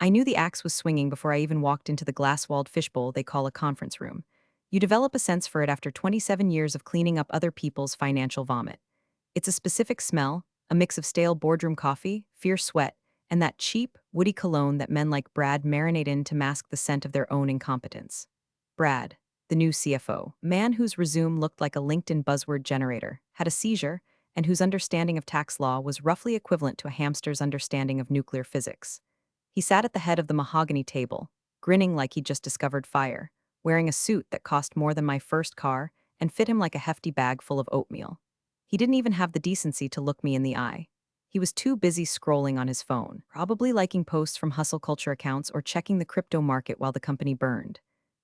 I knew the axe was swinging before I even walked into the glass-walled fishbowl they call a conference room. You develop a sense for it after 27 years of cleaning up other people's financial vomit. It's a specific smell, a mix of stale boardroom coffee, fierce sweat, and that cheap, woody cologne that men like Brad marinate in to mask the scent of their own incompetence. Brad, the new CFO, man whose resume looked like a LinkedIn buzzword generator, had a seizure, and whose understanding of tax law was roughly equivalent to a hamster's understanding of nuclear physics. He sat at the head of the mahogany table, grinning like he'd just discovered fire, wearing a suit that cost more than my first car and fit him like a hefty bag full of oatmeal. He didn't even have the decency to look me in the eye. He was too busy scrolling on his phone, probably liking posts from hustle culture accounts or checking the crypto market while the company burned.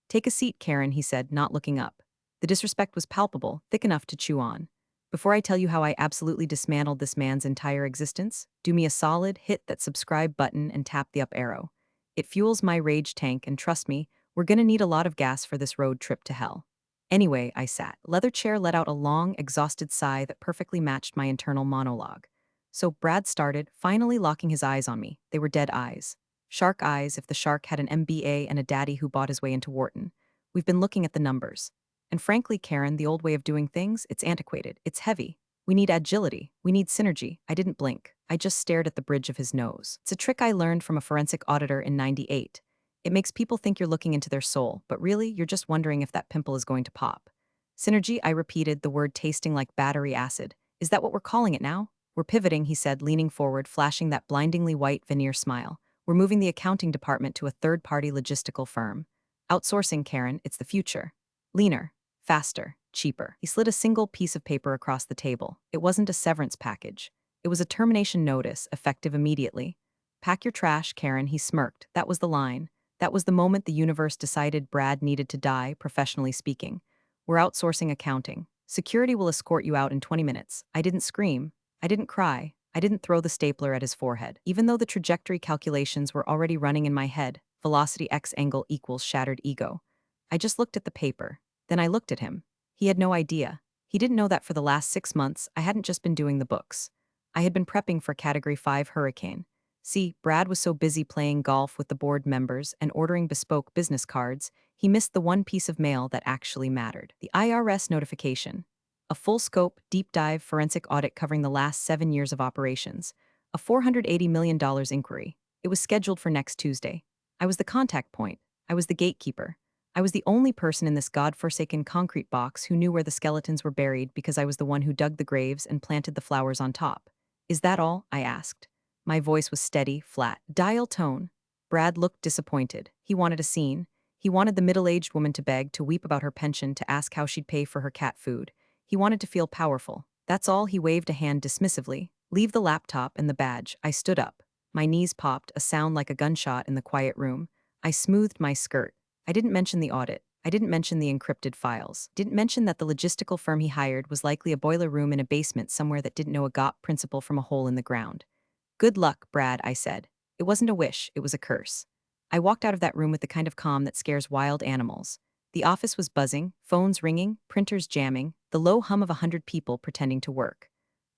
"Take a seat, Karen," he said, not looking up. The disrespect was palpable, thick enough to chew on. "Before I tell you how I absolutely dismantled this man's entire existence, do me a solid, hit that subscribe button and tap the up arrow. It fuels my rage tank, and trust me, we're gonna need a lot of gas for this road trip to hell." Anyway, I sat. Leather chair let out a long, exhausted sigh that perfectly matched my internal monologue. So Brad started, finally locking his eyes on me. They were dead eyes. Shark eyes if the shark had an MBA and a daddy who bought his way into Wharton. We've been looking at the numbers. And frankly, Karen, the old way of doing things, it's antiquated. It's heavy. We need agility. We need synergy. I didn't blink. I just stared at the bridge of his nose. It's a trick I learned from a forensic auditor in '98. It makes people think you're looking into their soul, but really, you're just wondering if that pimple is going to pop. Synergy, I repeated, the word tasting like battery acid. Is that what we're calling it now? "We're pivoting," he said, leaning forward, flashing that blindingly white veneer smile. "We're moving the accounting department to a third-party logistical firm. Outsourcing, Karen, it's the future. Leaner, faster, cheaper." He slid a single piece of paper across the table. It wasn't a severance package. It was a termination notice, effective immediately. "Pack your trash, Karen," he smirked. That was the line. That was the moment the universe decided Brad needed to die, professionally speaking. "We're outsourcing accounting. Security will escort you out in 20 minutes. I didn't scream. I didn't cry. I didn't throw the stapler at his forehead. Even though the trajectory calculations were already running in my head, velocity x angle equals shattered ego. I just looked at the paper. Then I looked at him. He had no idea. He didn't know that for the last 6 months, I hadn't just been doing the books. I had been prepping for Category 5 hurricane. See, Brad was so busy playing golf with the board members and ordering bespoke business cards, he missed the one piece of mail that actually mattered: the IRS notification. A full-scope, deep-dive forensic audit covering the last 7 years of operations. A $480 million inquiry. It was scheduled for next Tuesday. I was the contact point. I was the gatekeeper. I was the only person in this godforsaken concrete box who knew where the skeletons were buried because I was the one who dug the graves and planted the flowers on top. "Is that all?" I asked. My voice was steady, flat. Dial tone. Brad looked disappointed. He wanted a scene. He wanted the middle-aged woman to beg, to weep about her pension, to ask how she'd pay for her cat food. He wanted to feel powerful. That's all. He waved a hand dismissively. "Leave the laptop and the badge." I stood up. My knees popped, a sound like a gunshot in the quiet room. I smoothed my skirt. I didn't mention the audit. I didn't mention the encrypted files. Didn't mention that the logistical firm he hired was likely a boiler room in a basement somewhere that didn't know a GOP principle from a hole in the ground. "Good luck, Brad," I said. It wasn't a wish, it was a curse. I walked out of that room with the kind of calm that scares wild animals. The office was buzzing, phones ringing, printers jamming, the low hum of 100 people pretending to work.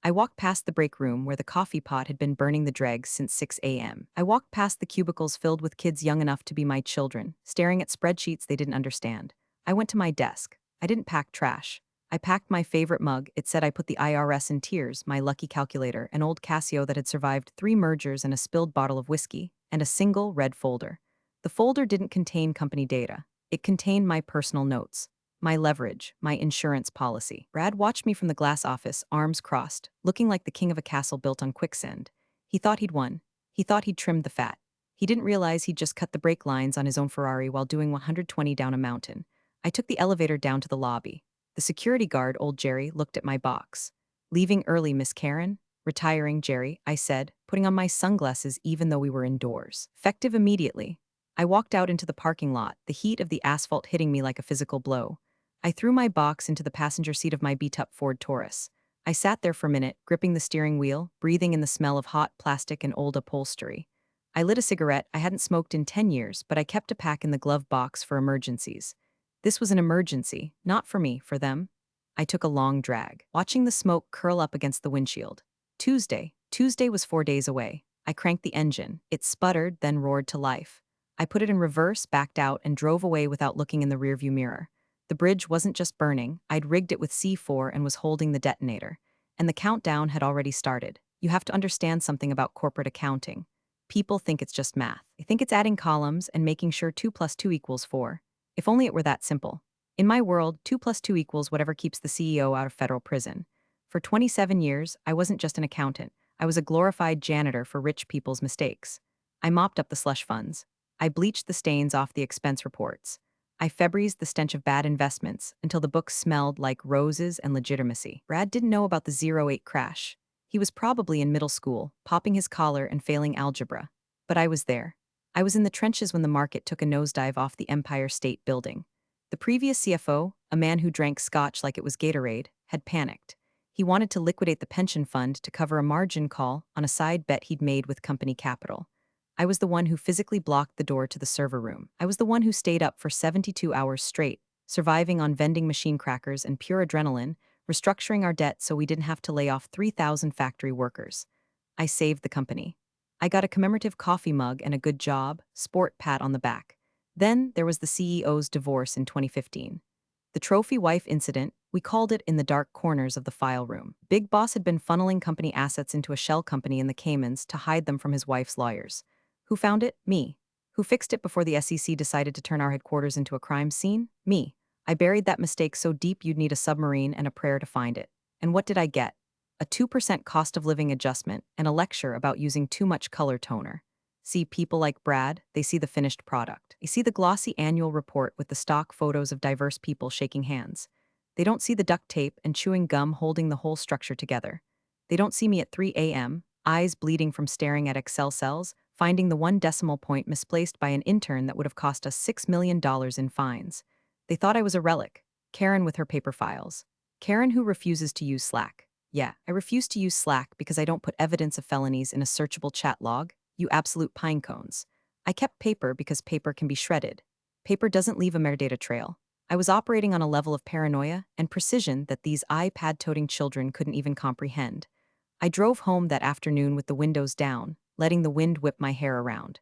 I walked past the break room where the coffee pot had been burning the dregs since 6 a.m. I walked past the cubicles filled with kids young enough to be my children, staring at spreadsheets they didn't understand. I went to my desk. I didn't pack trash. I packed my favorite mug. It said I put the IRS in tears, my lucky calculator, an old Casio that had survived 3 mergers and a spilled bottle of whiskey, and a single red folder. The folder didn't contain company data. It contained my personal notes, my leverage, my insurance policy. Brad watched me from the glass office, arms crossed, looking like the king of a castle built on quicksand. He thought he'd won. He thought he'd trimmed the fat. He didn't realize he'd just cut the brake lines on his own Ferrari while doing 120 down a mountain. I took the elevator down to the lobby. The security guard, old Jerry, looked at my box. "Leaving early, Miss Karen?" "Retiring, Jerry," I said, putting on my sunglasses even though we were indoors. Effective immediately. I walked out into the parking lot, the heat of the asphalt hitting me like a physical blow. I threw my box into the passenger seat of my beat-up Ford Taurus. I sat there for a minute, gripping the steering wheel, breathing in the smell of hot plastic and old upholstery. I lit a cigarette. I hadn't smoked in 10 years, but I kept a pack in the glove box for emergencies. This was an emergency, not for me, for them. I took a long drag, watching the smoke curl up against the windshield. Tuesday was 4 days away. I cranked the engine. It sputtered, then roared to life. I put it in reverse, backed out, and drove away without looking in the rearview mirror. The bridge wasn't just burning, I'd rigged it with C4 and was holding the detonator. And the countdown had already started. You have to understand something about corporate accounting. People think it's just math. They think it's adding columns and making sure 2 plus 2 equals 4. If only it were that simple. In my world, 2 plus 2 equals whatever keeps the CEO out of federal prison. For 27 years, I wasn't just an accountant. I was a glorified janitor for rich people's mistakes. I mopped up the slush funds. I bleached the stains off the expense reports. I Febrezed the stench of bad investments until the books smelled like roses and legitimacy. Brad didn't know about the 08 crash. He was probably in middle school, popping his collar and failing algebra. But I was there. I was in the trenches when the market took a nosedive off the Empire State Building. The previous CFO, a man who drank scotch like it was Gatorade, had panicked. He wanted to liquidate the pension fund to cover a margin call on a side bet he'd made with company capital. I was the one who physically blocked the door to the server room. I was the one who stayed up for 72 hours straight, surviving on vending machine crackers and pure adrenaline, restructuring our debt so we didn't have to lay off 3,000 factory workers. I saved the company. I got a commemorative coffee mug and a good job, sport pat on the back. Then there was the CEO's divorce in 2015. The trophy wife incident, we called it in the dark corners of the file room. Big Boss had been funneling company assets into a shell company in the Caymans to hide them from his wife's lawyers. Who found it? Me. Who fixed it before the SEC decided to turn our headquarters into a crime scene? Me. I buried that mistake so deep you'd need a submarine and a prayer to find it. And what did I get? A 2% cost of living adjustment and a lecture about using too much color toner. See, people like Brad, they see the finished product. They see the glossy annual report with the stock photos of diverse people shaking hands. They don't see the duct tape and chewing gum holding the whole structure together. They don't see me at 3 a.m., eyes bleeding from staring at Excel cells, finding the one decimal point misplaced by an intern that would have cost us $6 million in fines. They thought I was a relic. Karen with her paper files. Karen who refuses to use Slack. Yeah, I refuse to use Slack because I don't put evidence of felonies in a searchable chat log. You absolute pinecones. I kept paper because paper can be shredded. Paper doesn't leave a metadata trail. I was operating on a level of paranoia and precision that these iPad-toting children couldn't even comprehend. I drove home that afternoon with the windows down, letting the wind whip my hair around.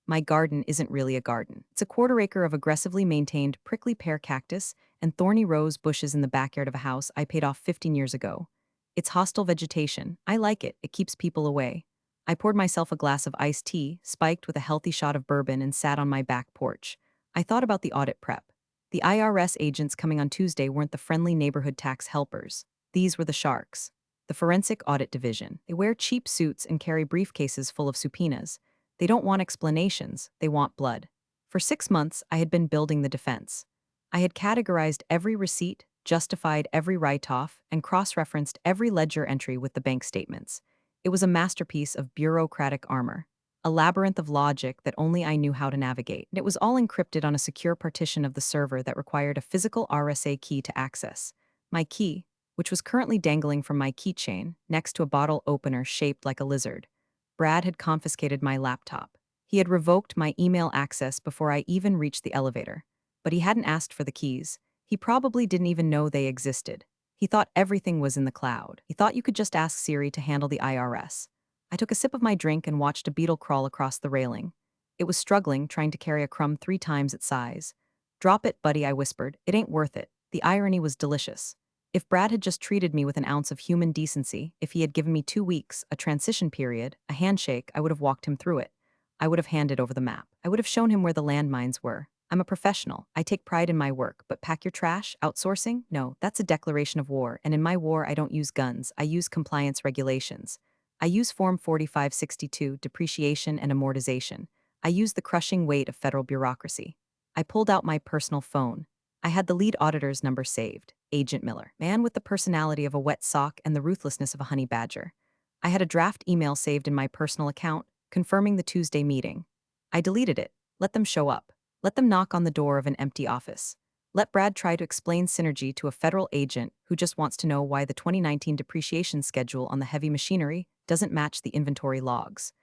My garden isn't really a garden. It's a quarter-acre of aggressively maintained prickly pear cactus and thorny rose bushes in the backyard of a house I paid off 15 years ago. It's hostile vegetation. I like it. It keeps people away. I poured myself a glass of iced tea, spiked with a healthy shot of bourbon, and sat on my back porch. I thought about the audit prep. The IRS agents coming on Tuesday weren't the friendly neighborhood tax helpers. These were the sharks. The Forensic Audit Division. They wear cheap suits and carry briefcases full of subpoenas. They don't want explanations, they want blood. For 6 months, I had been building the defense. I had categorized every receipt, justified every write-off, and cross-referenced every ledger entry with the bank statements. It was a masterpiece of bureaucratic armor, a labyrinth of logic that only I knew how to navigate. It was all encrypted on a secure partition of the server that required a physical RSA key to access. My key, which was currently dangling from my keychain next to a bottle opener shaped like a lizard. Brad had confiscated my laptop. He had revoked my email access before I even reached the elevator. But he hadn't asked for the keys. He probably didn't even know they existed. He thought everything was in the cloud. He thought you could just ask Siri to handle the IRS. I took a sip of my drink and watched a beetle crawl across the railing. It was struggling, trying to carry a crumb 3 times its size. "Drop it, buddy," I whispered. "It ain't worth it." The irony was delicious. If Brad had just treated me with an ounce of human decency, if he had given me 2 weeks, a transition period, a handshake, I would have walked him through it. I would have handed over the map. I would have shown him where the landmines were. I'm a professional. I take pride in my work, but pack your trash, outsourcing? No, that's a declaration of war, and in my war I don't use guns, I use compliance regulations. I use Form 4562, depreciation and amortization. I use the crushing weight of federal bureaucracy. I pulled out my personal phone. I had the lead auditor's number saved, Agent Miller, man with the personality of a wet sock and the ruthlessness of a honey badger. I had a draft email saved in my personal account, confirming the Tuesday meeting. I deleted it. Let them show up. Let them knock on the door of an empty office. Let Brad try to explain synergy to a federal agent who just wants to know why the 2019 depreciation schedule on the heavy machinery doesn't match the inventory logs.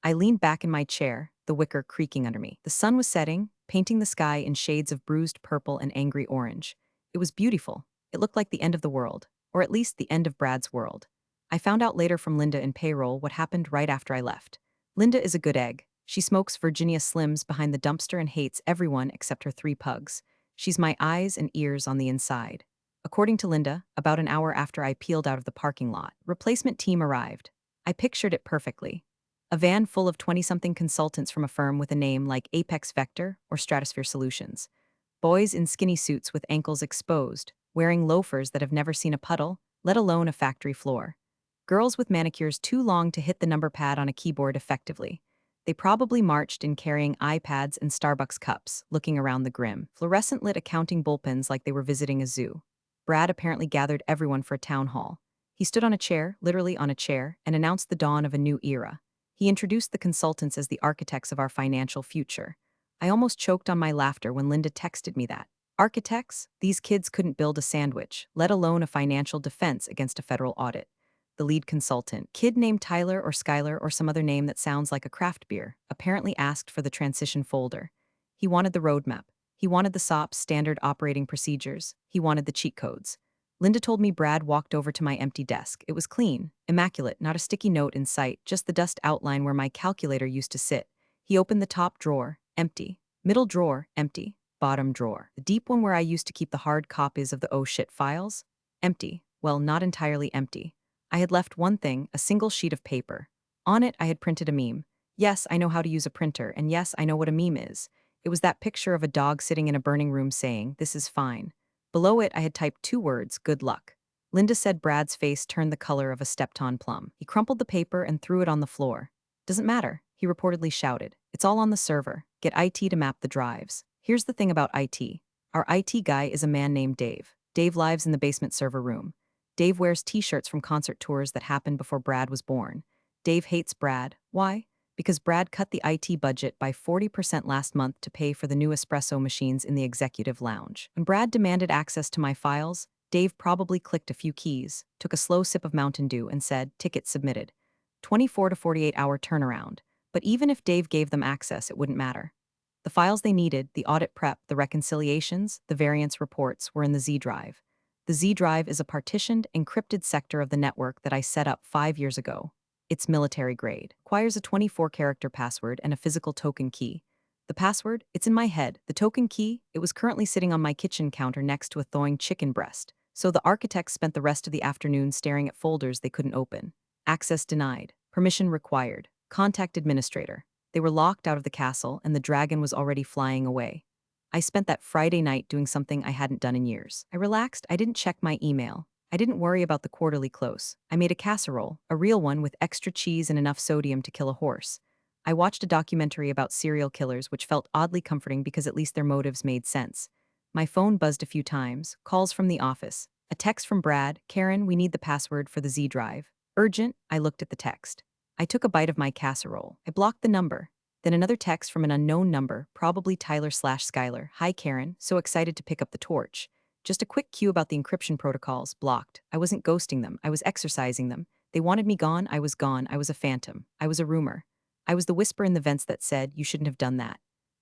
I leaned back in my chair, the wicker creaking under me. The sun was setting, painting the sky in shades of bruised purple and angry orange. It was beautiful. It looked like the end of the world, or at least the end of Brad's world. I found out later from Linda in payroll what happened right after I left. Linda is a good egg. She smokes Virginia Slims behind the dumpster and hates everyone except her 3 pugs. She's my eyes and ears on the inside. According to Linda, about an hour after I peeled out of the parking lot, replacement team arrived. I pictured it perfectly. A van full of 20-something consultants from a firm with a name like Apex Vector or Stratosphere Solutions. Boys in skinny suits with ankles exposed, wearing loafers that have never seen a puddle, let alone a factory floor. Girls with manicures too long to hit the number pad on a keyboard effectively. They probably marched in carrying iPads and Starbucks cups, looking around the grim, fluorescent-lit accounting bullpens like they were visiting a zoo. Brad apparently gathered everyone for a town hall. He stood on a chair, literally on a chair, and announced the dawn of a new era. He introduced the consultants as the architects of our financial future. I almost choked on my laughter when Linda texted me that. Architects? These kids couldn't build a sandwich, let alone a financial defense against a federal audit. The lead consultant, kid named Tyler or Skylar or some other name that sounds like a craft beer, apparently asked for the transition folder. He wanted the roadmap. He wanted the SOP's standard operating procedures. He wanted the cheat codes. Linda told me Brad walked over to my empty desk. It was clean, immaculate, not a sticky note in sight, just the dust outline where my calculator used to sit. He opened the top drawer, empty. Middle drawer, empty. Bottom drawer, the deep one where I used to keep the hard copies of the oh shit files, empty. Well, not entirely empty. I had left one thing, a single sheet of paper. On it, I had printed a meme. Yes, I know how to use a printer, and yes, I know what a meme is. It was that picture of a dog sitting in a burning room saying, "This is fine." Below it, I had typed 2 words, "Good luck." Linda said Brad's face turned the color of a stepped-on plum. He crumpled the paper and threw it on the floor. "Doesn't matter," he reportedly shouted. "It's all on the server. Get IT to map the drives." Here's the thing about IT. Our IT guy is a man named Dave. Dave lives in the basement server room. Dave wears t-shirts from concert tours that happened before Brad was born. Dave hates Brad. Why? Because Brad cut the IT budget by 40% last month to pay for the new espresso machines in the executive lounge. When Brad demanded access to my files, Dave probably clicked a few keys, took a slow sip of Mountain Dew, and said, "Ticket submitted." 24 to 48-hour turnaround. But even if Dave gave them access, it wouldn't matter. The files they needed, the audit prep, the reconciliations, the variance reports, were in the Z drive. The Z drive is a partitioned, encrypted sector of the network that I set up 5 years ago. It's military grade. Requires a 24-character password and a physical token key. The password? It's in my head. The token key? It was currently sitting on my kitchen counter next to a thawing chicken breast. So the architects spent the rest of the afternoon staring at folders they couldn't open. Access denied. Permission required. Contact administrator. They were locked out of the castle, and the dragon was already flying away. I spent that Friday night doing something I hadn't done in years. I relaxed. I didn't check my email. I didn't worry about the quarterly close. I made a casserole, a real one with extra cheese and enough sodium to kill a horse. I watched a documentary about serial killers, which felt oddly comforting because at least their motives made sense. My phone buzzed a few times, calls from the office. A text from Brad, "Karen, we need the password for the Z drive." Urgent. I looked at the text. I took a bite of my casserole. I blocked the number. Then another text from an unknown number, probably Tyler/Skylar. "Hi Karen, so excited to pick up the torch." Just a quick cue about the encryption protocols, blocked. I wasn't ghosting them, I was exercising them. They wanted me gone, I was gone, I was a phantom. I was a rumor. I was the whisper in the vents that said, "You shouldn't have done that."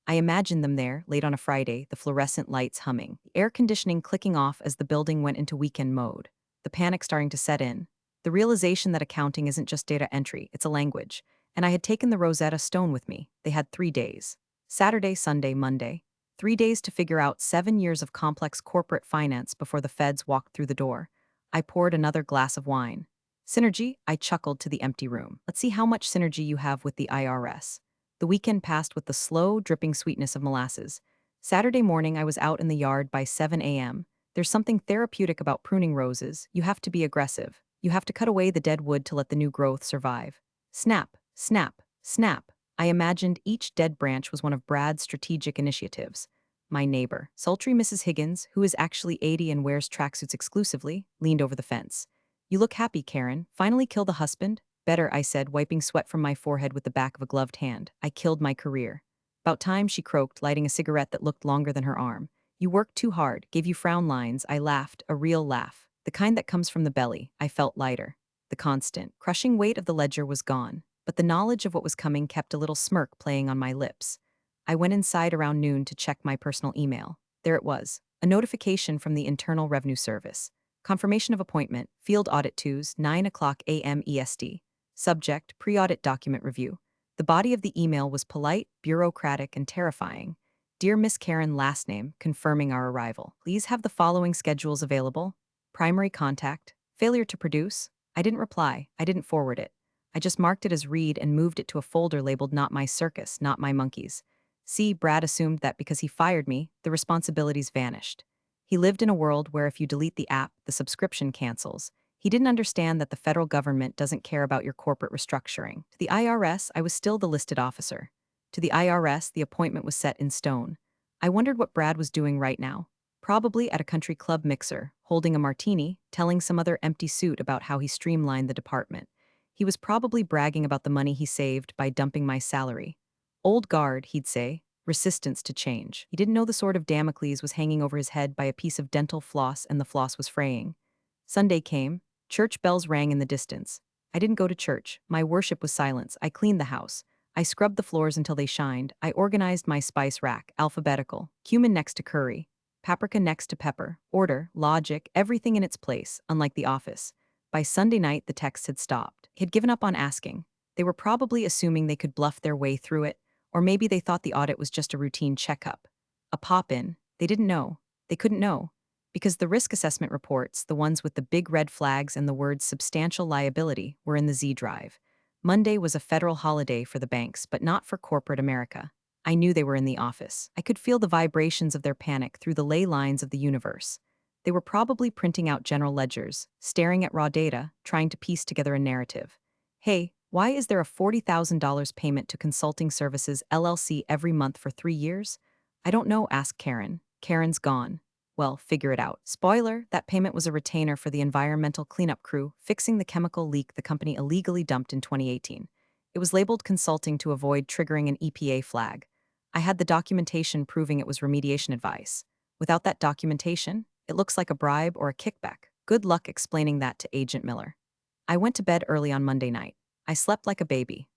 I imagined them there, late on a Friday, the fluorescent lights humming, the air conditioning clicking off as the building went into weekend mode, the panic starting to set in, the realization that accounting isn't just data entry, it's a language. And I had taken the Rosetta Stone with me. They had 3 days. Saturday, Sunday, Monday. 3 days to figure out 7 years of complex corporate finance before the feds walked through the door. I poured another glass of wine. "Synergy?" I chuckled to the empty room. "Let's see how much synergy you have with the IRS." The weekend passed with the slow, dripping sweetness of molasses. Saturday morning, I was out in the yard by 7 a.m. There's something therapeutic about pruning roses. You have to be aggressive. You have to cut away the dead wood to let the new growth survive. Snap, snap, snap. I imagined each dead branch was one of Brad's strategic initiatives. My neighbor, sultry Mrs. Higgins, who is actually 80 and wears tracksuits exclusively, leaned over the fence. "You look happy, Karen. Finally kill the husband?" "Better," I said, wiping sweat from my forehead with the back of a gloved hand. "I killed my career." "About time," she croaked, lighting a cigarette that looked longer than her arm. "You worked too hard, gave you frown lines." I laughed, a real laugh. The kind that comes from the belly. I felt lighter. The constant, crushing weight of the ledger was gone. But the knowledge of what was coming kept a little smirk playing on my lips. I went inside around noon to check my personal email. There it was, a notification from the Internal Revenue Service. Confirmation of appointment, Field Audit 2's 9 o'clock a.m. EST. Subject, Pre-Audit Document Review. The body of the email was polite, bureaucratic, and terrifying. Dear Miss Karen, last name, confirming our arrival. Please have the following schedules available. Primary contact. Failure to produce. I didn't reply. I didn't forward it. I just marked it as read and moved it to a folder labeled Not My Circus, Not My Monkeys. See, Brad assumed that because he fired me, the responsibilities vanished. He lived in a world where if you delete the app, the subscription cancels. He didn't understand that the federal government doesn't care about your corporate restructuring. To the IRS, I was still the listed officer. To the IRS, the appointment was set in stone. I wondered what Brad was doing right now. Probably at a country club mixer, holding a martini, telling some other empty suit about how he streamlined the department. He was probably bragging about the money he saved by dumping my salary. Old guard, he'd say, resistance to change. He didn't know the sword of Damocles was hanging over his head by a piece of dental floss and the floss was fraying. Sunday came. Church bells rang in the distance. I didn't go to church. My worship was silence. I cleaned the house. I scrubbed the floors until they shined. I organized my spice rack, alphabetical, cumin next to curry, paprika next to pepper, order, logic, everything in its place, unlike the office. By Sunday night, the texts had stopped. He had given up on asking. They were probably assuming they could bluff their way through it, or maybe they thought the audit was just a routine checkup. A pop-in. They didn't know. They couldn't know. Because the risk assessment reports, the ones with the big red flags and the words substantial liability, were in the Z drive. Monday was a federal holiday for the banks, but not for corporate America. I knew they were in the office. I could feel the vibrations of their panic through the ley lines of the universe. They were probably printing out general ledgers, staring at raw data, trying to piece together a narrative. Hey, why is there a $40,000 payment to Consulting Services LLC every month for 3 years? I don't know, asked Karen. Karen's gone. Well, figure it out. Spoiler, that payment was a retainer for the environmental cleanup crew fixing the chemical leak the company illegally dumped in 2018. It was labeled consulting to avoid triggering an EPA flag. I had the documentation proving it was remediation advice. Without that documentation, it looks like a bribe or a kickback. Good luck explaining that to Agent Miller. I went to bed early on Monday night. I slept like a baby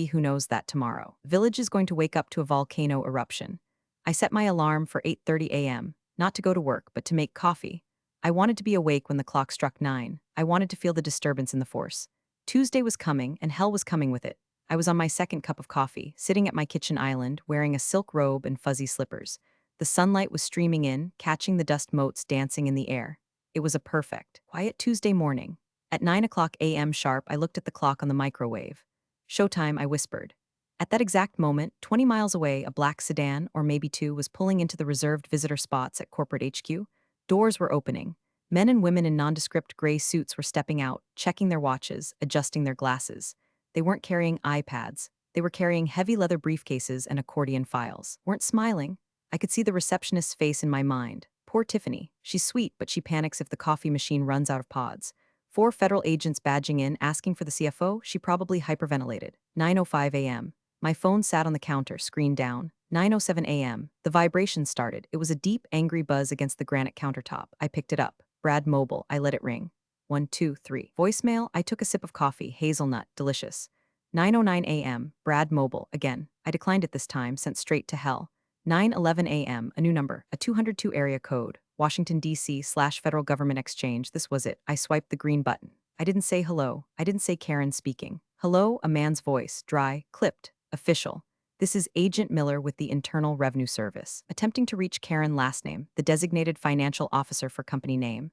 who knows that tomorrow. Village is going to wake up to a volcano eruption. I set my alarm for 8:30 a.m., not to go to work, but to make coffee. I wanted to be awake when the clock struck 9. I wanted to feel the disturbance in the force. Tuesday was coming, and hell was coming with it. I was on my second cup of coffee, sitting at my kitchen island, wearing a silk robe and fuzzy slippers. The sunlight was streaming in, catching the dust motes dancing in the air. It was a perfect, quiet Tuesday morning. At 9 o'clock a.m. sharp, I looked at the clock on the microwave. Showtime, I whispered. At that exact moment, 20 miles away, a black sedan, or maybe two, was pulling into the reserved visitor spots at corporate HQ. Doors were opening. Men and women in nondescript gray suits were stepping out, checking their watches, adjusting their glasses. They weren't carrying iPads. They were carrying heavy leather briefcases and accordion files. Weren't smiling. I could see the receptionist's face in my mind. Poor Tiffany. She's sweet, but she panics if the coffee machine runs out of pods. 4 federal agents badging in, asking for the CFO. She probably hyperventilated. 9:05 a.m. My phone sat on the counter, screen down. 9:07 a.m. The vibration started. It was a deep, angry buzz against the granite countertop. I picked it up. Brad Mobile. I let it ring. 1, 2, 3. Voicemail. I took a sip of coffee. Hazelnut. Delicious. 9:09 a.m. Brad Mobile. Again. I declined it this time, sent straight to hell. 9:11 a.m. A new number. A 202 area code. Washington, D.C./Federal Government Exchange. This was it. I swiped the green button. I didn't say hello. I didn't say Karen speaking. Hello, a man's voice. Dry. Clipped. Official. This is Agent Miller with the Internal Revenue Service, attempting to reach Karen last name, the designated financial officer for company name.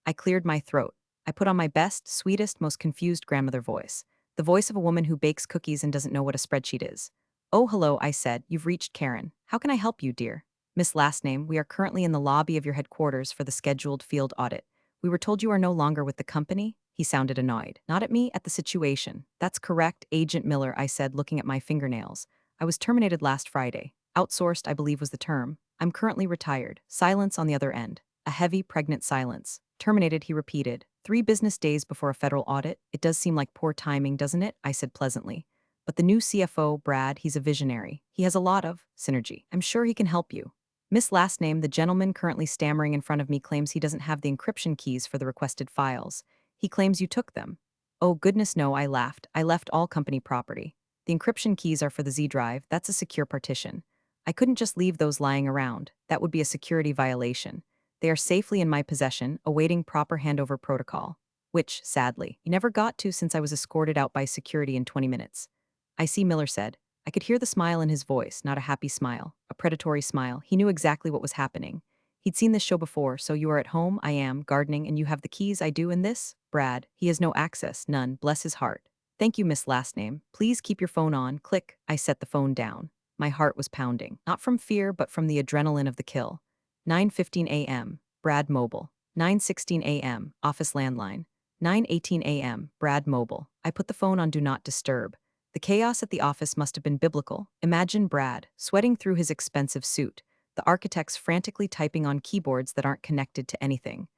I cleared my throat. I put on my best, sweetest, most confused grandmother voice, the voice of a woman who bakes cookies and doesn't know what a spreadsheet is. Oh, hello, I said. You've reached Karen. How can I help you, dear? Miss Last Name, we are currently in the lobby of your headquarters for the scheduled field audit. We were told you are no longer with the company. He sounded annoyed. Not at me, at the situation. That's correct, Agent Miller, I said, looking at my fingernails. I was terminated last Friday. Outsourced, I believe was the term. I'm currently retired. Silence on the other end. A heavy, pregnant silence. Terminated, he repeated. 3 business days before a federal audit. It does seem like poor timing, doesn't it? I said pleasantly. But the new CFO, Brad, he's a visionary. He has a lot of synergy. I'm sure he can help you. Miss Last Name, the gentleman currently stammering in front of me, claims he doesn't have the encryption keys for the requested files. He claims you took them. Oh, goodness no, I laughed. I left all company property. The encryption keys are for the Z drive. That's a secure partition. I couldn't just leave those lying around. That would be a security violation. They are safely in my possession, awaiting proper handover protocol. Which, sadly, you never got to since I was escorted out by security in 20 minutes. I see, Miller said. I could hear the smile in his voice, not a happy smile, a predatory smile. He knew exactly what was happening. He'd seen this show before. So you are at home, I am, gardening, and you have the keys, I do, in this? Brad, he has no access, none, bless his heart. Thank you, Miss Last Name. Please keep your phone on. Click. I set the phone down. My heart was pounding, not from fear, but from the adrenaline of the kill. 9:15 a.m. Brad Mobile. 9:16 a.m. Office landline. 9:18 a.m. Brad Mobile. I put the phone on Do Not Disturb. The chaos at the office must have been biblical. Imagine Brad, sweating through his expensive suit, the architects frantically typing on keyboards that aren't connected to anything.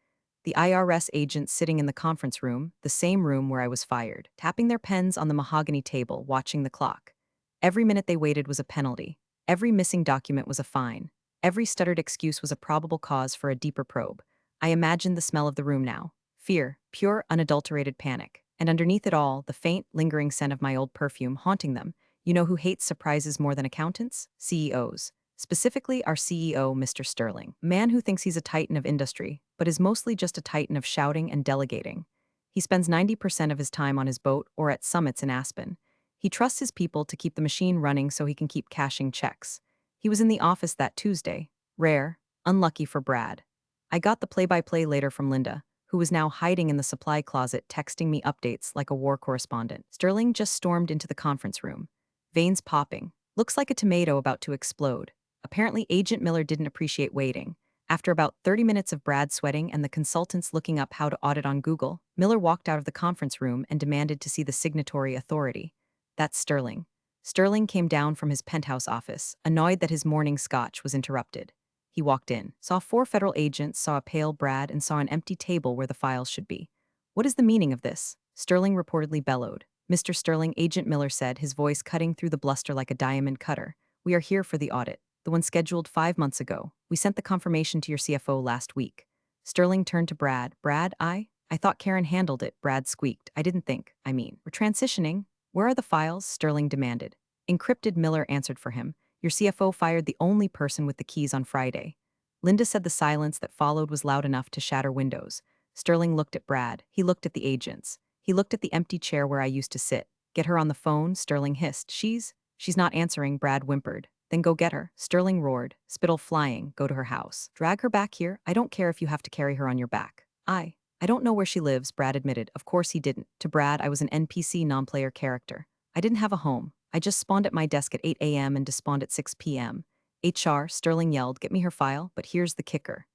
The IRS agents sitting in the conference room, the same room where I was fired, tapping their pens on the mahogany table, watching the clock. Every minute they waited was a penalty. Every missing document was a fine. Every stuttered excuse was a probable cause for a deeper probe. I imagined the smell of the room now. Fear, pure, unadulterated panic. And underneath it all, the faint, lingering scent of my old perfume haunting them. You know who hates surprises more than accountants? CEOs. Specifically, our CEO, Mr. Sterling. Man who thinks he's a titan of industry, but is mostly just a titan of shouting and delegating. He spends 90% of his time on his boat or at summits in Aspen. He trusts his people to keep the machine running so he can keep cashing checks. He was in the office that Tuesday. Rare, unlucky for Brad. I got the play-by-play later from Linda, who was now hiding in the supply closet texting me updates like a war correspondent. Sterling just stormed into the conference room. Veins popping. Looks like a tomato about to explode. Apparently, Agent Miller didn't appreciate waiting. After about 30 minutes of Brad sweating and the consultants looking up how to audit on Google, Miller walked out of the conference room and demanded to see the signatory authority. That's Sterling. Sterling came down from his penthouse office, annoyed that his morning scotch was interrupted. He walked in, saw 4 federal agents, saw a pale Brad, and saw an empty table where the files should be. What is the meaning of this? Sterling reportedly bellowed. Mr. Sterling, Agent Miller said, his voice cutting through the bluster like a diamond cutter. We are here for the audit. The one scheduled 5 months ago. We sent the confirmation to your CFO last week. Sterling turned to Brad. Brad, I thought Karen handled it, Brad squeaked. I didn't think. We're transitioning. Where are the files? Sterling demanded. Encrypted, Miller answered for him. Your CFO fired the only person with the keys on Friday. Linda said the silence that followed was loud enough to shatter windows. Sterling looked at Brad. He looked at the agents. He looked at the empty chair where I used to sit. Get her on the phone, Sterling hissed. She's not answering, Brad whimpered. Then go get her, Sterling roared, spittle flying. Go to her house. Drag her back here. I don't care if you have to carry her on your back. I don't know where she lives, Brad admitted. Of course he didn't. To Brad, I was an NPC non-player character. I didn't have a home. I just spawned at my desk at 8 a.m. and despawned at 6 p.m. HR, Sterling yelled, get me her file, but here's the kicker.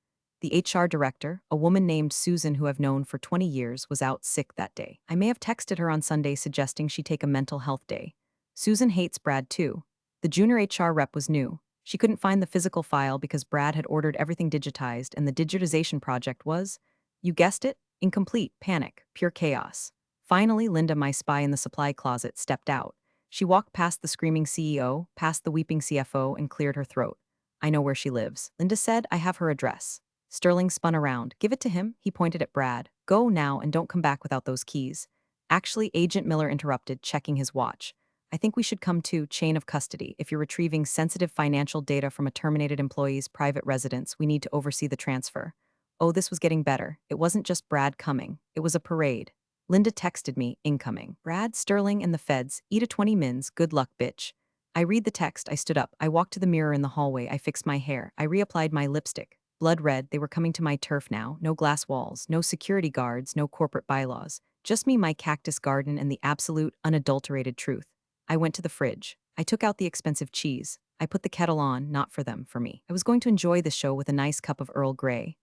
The HR director, a woman named Susan who I've known for 20 years, was out sick that day. I may have texted her on Sunday suggesting she take a mental health day. Susan hates Brad too. The junior HR rep was new. She couldn't find the physical file because Brad had ordered everything digitized and the digitization project was, you guessed it, incomplete, panic, pure chaos. Finally, Linda, my spy in the supply closet, stepped out. She walked past the screaming CEO, past the weeping CFO, and cleared her throat. I know where she lives. Linda said, I have her address. Sterling spun around. Give it to him, he pointed at Brad. Go now and don't come back without those keys. Actually, Agent Miller interrupted, checking his watch. I think we should come to chain of custody. If you're retrieving sensitive financial data from a terminated employee's private residence, we need to oversee the transfer. Oh, this was getting better. It wasn't just Brad coming. It was a parade. Linda texted me, incoming. Brad, Sterling, and the feds, eat a 20 mins, good luck, bitch. I read the text, I stood up, I walked to the mirror in the hallway, I fixed my hair, I reapplied my lipstick. Blood red, they were coming to my turf now, no glass walls, no security guards, no corporate bylaws. Just me, my cactus garden, and the absolute, unadulterated truth. I went to the fridge. I took out the expensive cheese. I put the kettle on, not for them, for me. I was going to enjoy the show with a nice cup of Earl Grey.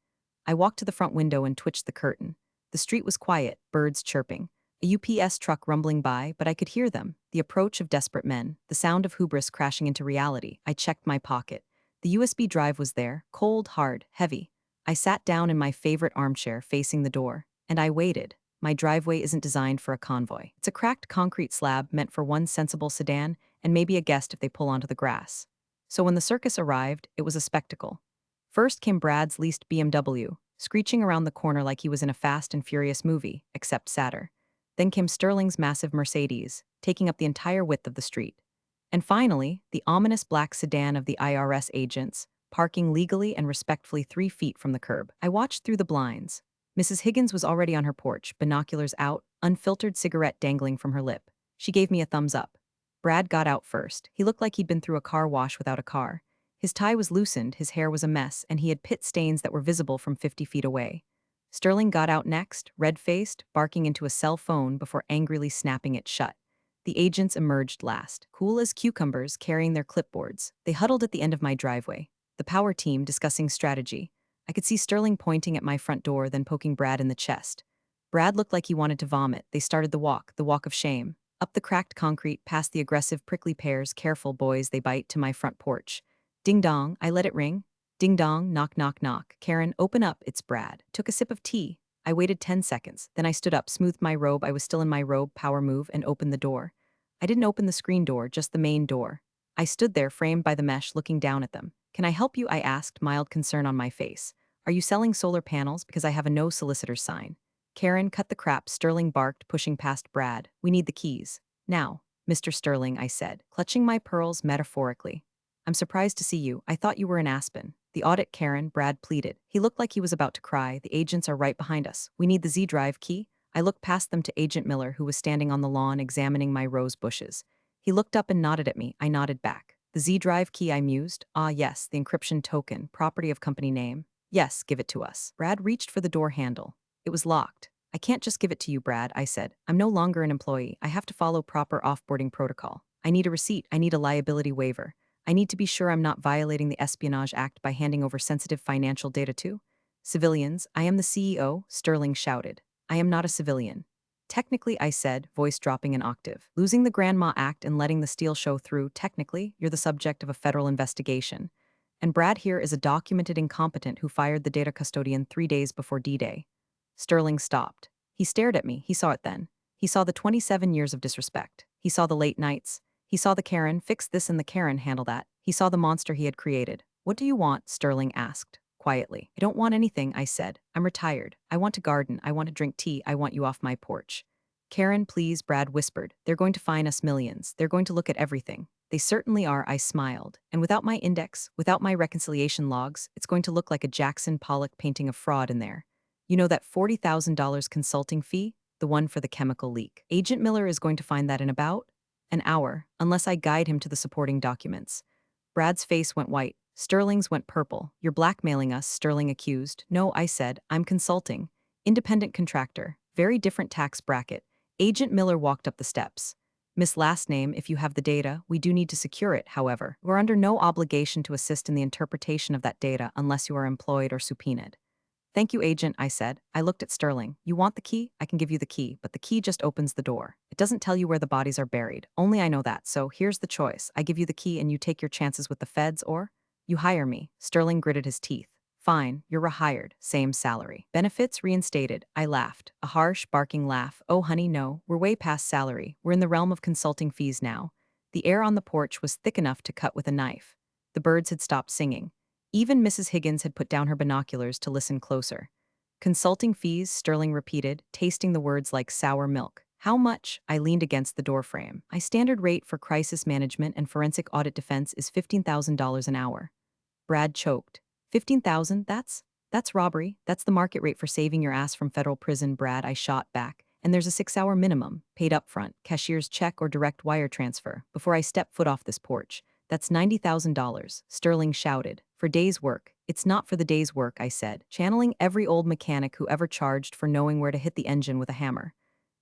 I walked to the front window and twitched the curtain. The street was quiet, birds chirping. A UPS truck rumbling by, but I could hear them. The approach of desperate men, the sound of hubris crashing into reality. I checked my pocket. The USB drive was there, cold, hard, heavy. I sat down in my favorite armchair facing the door, and I waited. My driveway isn't designed for a convoy. It's a cracked concrete slab meant for one sensible sedan and maybe a guest if they pull onto the grass. So when the circus arrived, it was a spectacle. First came Brad's leased BMW, screeching around the corner like he was in a Fast and Furious movie, except sadder. Then came Sterling's massive Mercedes, taking up the entire width of the street. And finally, the ominous black sedan of the IRS agents, parking legally and respectfully 3 feet from the curb. I watched through the blinds. Mrs. Higgins was already on her porch, binoculars out, unfiltered cigarette dangling from her lip. She gave me a thumbs up. Brad got out first. He looked like he'd been through a car wash without a car. His tie was loosened, his hair was a mess, and he had pit stains that were visible from 50 feet away. Sterling got out next, red-faced, barking into a cell phone before angrily snapping it shut. The agents emerged last, cool as cucumbers, carrying their clipboards. They huddled at the end of my driveway, the power team discussing strategy. I could see Sterling pointing at my front door, then poking Brad in the chest. Brad looked like he wanted to vomit. They started the walk of shame. Up the cracked concrete, past the aggressive prickly pears, careful boys they bite, to my front porch. Ding dong, I let it ring. Ding dong, knock knock knock. Karen, open up, it's Brad. Took a sip of tea. I waited 10 seconds, then I stood up, smoothed my robe, I was still in my robe, power move, and opened the door. I didn't open the screen door, just the main door. I stood there, framed by the mesh, looking down at them. Can I help you? I asked, mild concern on my face. Are you selling solar panels? Because I have a no solicitor's sign. Karen, cut the crap, Sterling barked, pushing past Brad. We need the keys. Now, Mr. Sterling, I said, clutching my pearls metaphorically. I'm surprised to see you. I thought you were in Aspen. The audit, Karen, Brad pleaded. He looked like he was about to cry. The agents are right behind us. We need the Z-Drive key. I looked past them to Agent Miller, who was standing on the lawn examining my rose bushes. He looked up and nodded at me. I nodded back. The Z-Drive key, I mused. Ah, yes, the encryption token, property of company name. Yes, give it to us. Brad reached for the door handle. It was locked. I can't just give it to you, Brad, I said. I'm no longer an employee. I have to follow proper offboarding protocol. I need a receipt. I need a liability waiver. I need to be sure I'm not violating the Espionage Act by handing over sensitive financial data to civilians. I am the CEO, Sterling shouted. I am not a civilian. Technically, I said, voice dropping an octave. Losing the Grandma Act and letting the steal show through, technically, you're the subject of a federal investigation. And Brad here is a documented incompetent who fired the data custodian 3 days before D-Day. Sterling stopped. He stared at me. He saw it then. He saw the 27 years of disrespect. He saw the late nights. He saw the Karen, fix this and the Karen, handle that. He saw the monster he had created. What do you want? Sterling asked, quietly. I don't want anything, I said. I'm retired. I want to garden. I want to drink tea. I want you off my porch. Karen, please, Brad whispered. They're going to fine us millions. They're going to look at everything. They certainly are, I smiled. And without my index, without my reconciliation logs, it's going to look like a Jackson Pollock painting of fraud in there. You know that $40,000 consulting fee? The one for the chemical leak. Agent Miller is going to find that in about an hour, unless I guide him to the supporting documents. Brad's face went white. Sterling's went purple. You're blackmailing us, Sterling accused. No, I said. I'm consulting. Independent contractor. Very different tax bracket. Agent Miller walked up the steps. Miss Last Name, if you have the data, we do need to secure it, however. We're under no obligation to assist in the interpretation of that data unless you are employed or subpoenaed. Thank you, agent, I said. I looked at Sterling. You want the key? I can give you the key, but the key just opens the door. It doesn't tell you where the bodies are buried. Only I know that, so here's the choice. I give you the key and you take your chances with the feds, or you hire me. Sterling gritted his teeth. Fine, you're rehired. Same salary. Benefits reinstated. I laughed. A harsh, barking laugh. Oh, honey, no. We're way past salary. We're in the realm of consulting fees now. The air on the porch was thick enough to cut with a knife. The birds had stopped singing. Even Mrs. Higgins had put down her binoculars to listen closer. Consulting fees, Sterling repeated, tasting the words like sour milk. How much? I leaned against the doorframe. My standard rate for crisis management and forensic audit defense is $15,000 an hour. Brad choked. 15,000? That's robbery. That's the market rate for saving your ass from federal prison, Brad, I shot back. And there's a 6-hour minimum, paid up front, cashier's check or direct wire transfer, before I step foot off this porch. That's $90,000, Sterling shouted. For days' work. It's not for the day's work, I said, channeling every old mechanic who ever charged for knowing where to hit the engine with a hammer.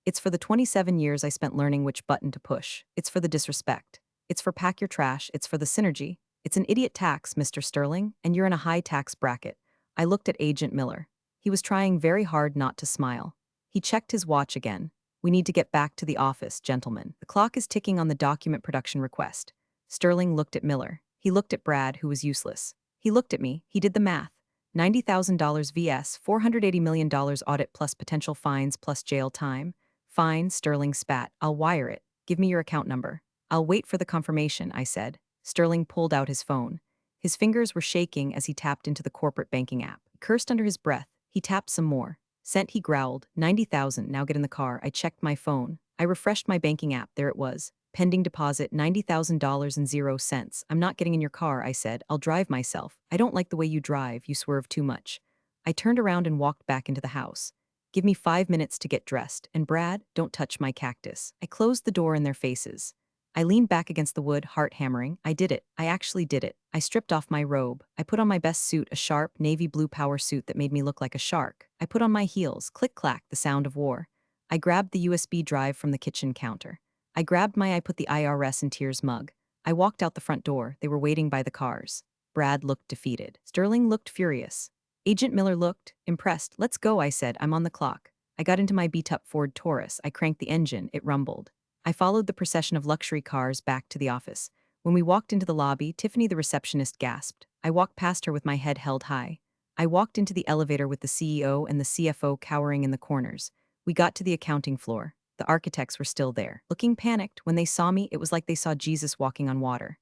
It's for the 27 years I spent learning which button to push. It's for the disrespect. It's for pack your trash. It's for the synergy. It's an idiot tax, Mr. Sterling, and you're in a high tax bracket. I looked at Agent Miller. He was trying very hard not to smile. He checked his watch again. We need to get back to the office, gentlemen. The clock is ticking on the document production request. Sterling looked at Miller. He looked at Brad, who was useless. He looked at me. He did the math. $90,000 vs. $480 million audit plus potential fines plus jail time. Fine, Sterling spat. I'll wire it. Give me your account number. I'll wait for the confirmation, I said. Sterling pulled out his phone. His fingers were shaking as he tapped into the corporate banking app. He cursed under his breath. He tapped some more. Sent, he growled. 90,000, now get in the car. I checked my phone. I refreshed my banking app. There it was. Pending deposit, $90,000.00. I'm not getting in your car, I said. I'll drive myself. I don't like the way you drive. You swerve too much. I turned around and walked back into the house. Give me 5 minutes to get dressed. And Brad, don't touch my cactus. I closed the door in their faces. I leaned back against the wood, heart hammering. I did it. I actually did it. I stripped off my robe. I put on my best suit, a sharp, navy blue power suit that made me look like a shark. I put on my heels, click-clack, the sound of war. I grabbed the USB drive from the kitchen counter. I put the IRS in tears mug. I walked out the front door. They were waiting by the cars. Brad looked defeated. Sterling looked furious. Agent Miller looked impressed. Let's go, I said. I'm on the clock. I got into my beat-up Ford Taurus. I cranked the engine. It rumbled. I followed the procession of luxury cars back to the office. When we walked into the lobby, Tiffany, the receptionist, gasped. I walked past her with my head held high. I walked into the elevator with the CEO and the CFO cowering in the corners. We got to the accounting floor. The architects were still there. Looking panicked, when they saw me, it was like they saw Jesus walking on water.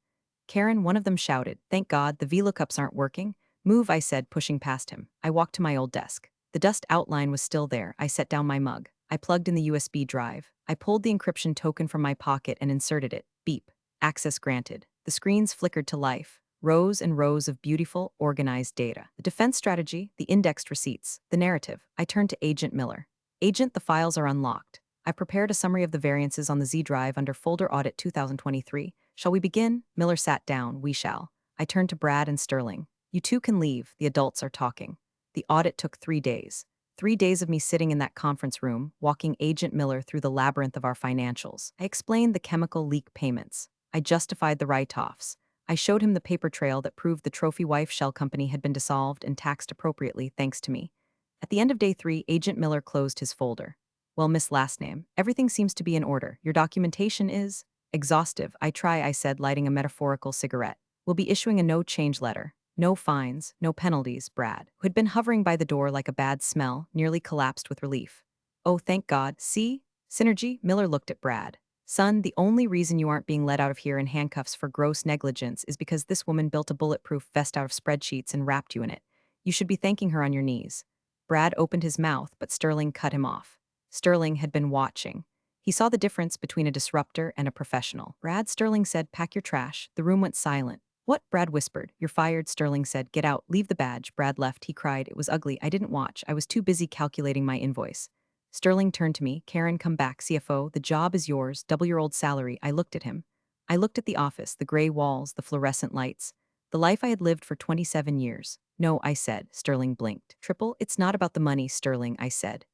Karen, one of them shouted, "Thank God, the VLOOKUPs aren't working." "Move," I said, pushing past him. I walked to my old desk. The dust outline was still there. I set down my mug. I plugged in the USB drive. I pulled the encryption token from my pocket and inserted it. Beep. Access granted. The screens flickered to life. Rows and rows of beautiful, organized data. The defense strategy, the indexed receipts, the narrative. I turned to Agent Miller. "Agent, the files are unlocked. I prepared a summary of the variances on the Z drive under Folder Audit 2023. Shall we begin?" Miller sat down. "We shall." I turned to Brad and Sterling. "You two can leave. The adults are talking." The audit took 3 days. 3 days of me sitting in that conference room, walking Agent Miller through the labyrinth of our financials. I explained the chemical leak payments. I justified the write-offs. I showed him the paper trail that proved the trophy wife shell company had been dissolved and taxed appropriately thanks to me. At the end of day 3, Agent Miller closed his folder. "Well, Miss Last Name, everything seems to be in order. Your documentation is exhaustive." I said, lighting a metaphorical cigarette. "We'll be issuing a no-change letter. No fines, no penalties." Brad, who had been hovering by the door like a bad smell, nearly collapsed with relief. "Oh, thank God. See? Synergy?" Miller looked at Brad. "Son, the only reason you aren't being let out of here in handcuffs for gross negligence is because this woman built a bulletproof vest out of spreadsheets and wrapped you in it. You should be thanking her on your knees." Brad opened his mouth, but Sterling cut him off. Sterling had been watching. He saw the difference between a disruptor and a professional. "Brad," Sterling said, "pack your trash." The room went silent. "What?" Brad whispered. "You're fired," Sterling said. "Get out. Leave the badge." Brad left. He cried. "It was ugly. I didn't watch. I was too busy calculating my invoice." Sterling turned to me. "Karen, come back. CFO, the job is yours. Double your old salary." I looked at him. I looked at the office, the gray walls, the fluorescent lights. The life I had lived for 27 years. "No," I said. Sterling blinked. "Triple, it's not about the money, Sterling," I said.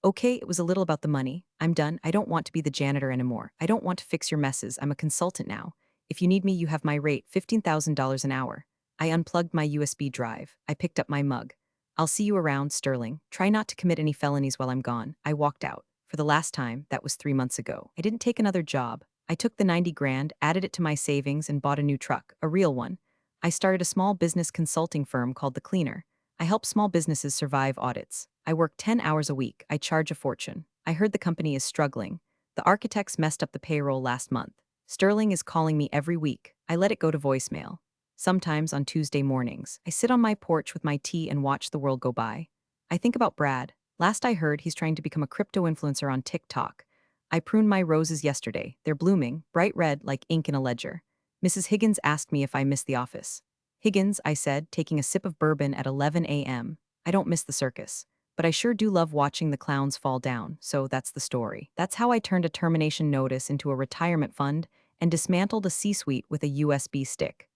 "Okay, it was a little about the money. I'm done. I don't want to be the janitor anymore. I don't want to fix your messes. I'm a consultant now. If you need me, you have my rate, $15,000 an hour." I unplugged my USB drive. I picked up my mug. "I'll see you around, Sterling. Try not to commit any felonies while I'm gone." I walked out. For the last time, that was 3 months ago. I didn't take another job. I took the 90 grand, added it to my savings, and bought a new truck, a real one. I started a small business consulting firm called The Cleaner. I help small businesses survive audits. I work 10 hours a week. I charge a fortune. I heard the company is struggling. The architects messed up the payroll last month. Sterling is calling me every week. I let it go to voicemail. Sometimes on Tuesday mornings, I sit on my porch with my tea and watch the world go by. I think about Brad. Last I heard, he's trying to become a crypto influencer on TikTok. I pruned my roses yesterday. They're blooming, bright red like ink in a ledger. Mrs. Higgins asked me if I miss the office. "Higgins," I said, taking a sip of bourbon at 11 a.m. "I don't miss the circus. But I sure do love watching the clowns fall down, so that's the story." That's how I turned a termination notice into a retirement fund and dismantled a C-suite with a USB stick.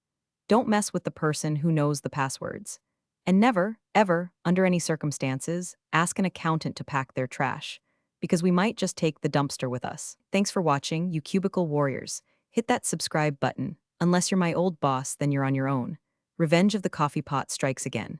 Don't mess with the person who knows the passwords. And never, ever, under any circumstances, ask an accountant to pack their trash, because we might just take the dumpster with us. Thanks for watching, you cubicle warriors. Hit that subscribe button. Unless you're my old boss, then you're on your own. Revenge of the coffee pot strikes again.